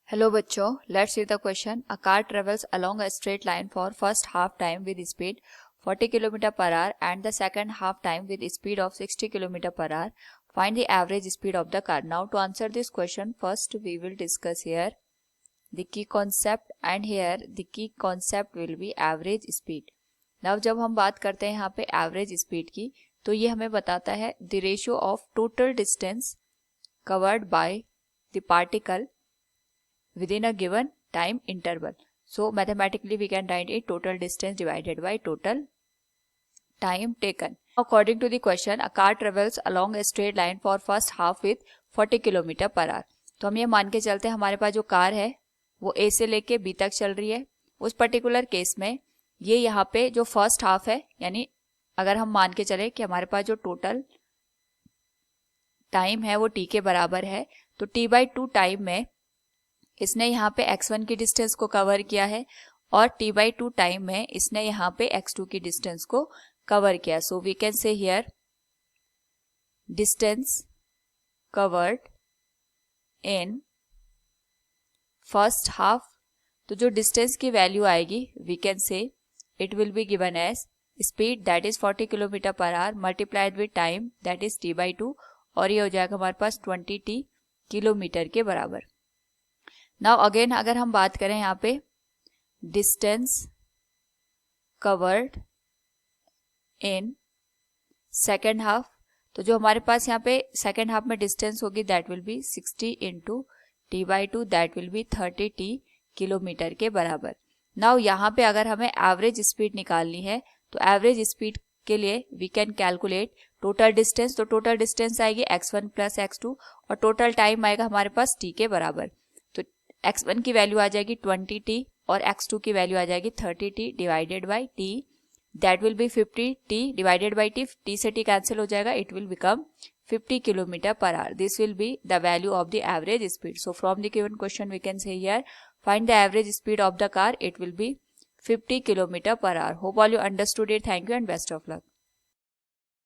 Hello बच्चों, let's see the question. A car travels along a straight line for first half time with speed 40 km per hour and the second half time with speed of 60 km per hour. Find the average speed of the car. Now to answer this question, first we will discuss here the key concept and here the key concept will be average speed. Now जब हम बात करते हैं यहाँ पे average speed की, तो ये हमें बताता है the ratio of total distance covered by the particle within a given time interval. So mathematically we can write it total distance divided by total time taken. According to the question, a car travels along a straight line for first half with 40 km per hour. तो हम ये मान के चलते हैं हमारे पास जो car है वो A से लेके B तक चल रही है. उस पर्टिकुलर केस में ये यहाँ पे जो फर्स्ट हाफ है, यानी अगर हम मान के चले कि हमारे पास जो टोटल टाइम है वो t के बराबर है, तो t/2 टाइम में इसने यहाँ पे x1 की डिस्टेंस को कवर किया है और t/2 टाइम में इसने यहाँ पे x2 की डिस्टेंस को कवर किया. So we can say here distance covered in first half. तो जो डिस्टेंस की वैल्यू आएगी we can say it will be given as speed that is 40 km per hour multiplied with time that is t/2 और ये हो जाएगा हमारे पास 20t kilometre के बराबर. नाउ अगेन अगर हम बात करें यहाँ पे distance covered in second half, तो जो हमारे पास यहाँ पे सेकेंड हाफ में डिस्टेंस होगी that will be 60 into t/2 that will be 30t kilometre के बराबर. नाउ यहाँ पे अगर हमें एवरेज स्पीड निकालनी है तो एवरेज स्पीड के लिए we can calculate total distance. तो टोटल डिस्टेंस आएगी x1 प्लस x2 और टोटल टाइम आएगा हमारे पास t के बराबर. तो x1 की वैल्यू आ जाएगी 20t और x2 की वैल्यू आ जाएगी 30t divided by t that will be 50t divided by t से t कैंसिल हो जाएगा, it will become 50 km per hour. This will be the value of the average speed. So from the given question we can say here find the average speed of the car. It will be 50 km per hour. Hope all you understood it. Thank you and best of luck.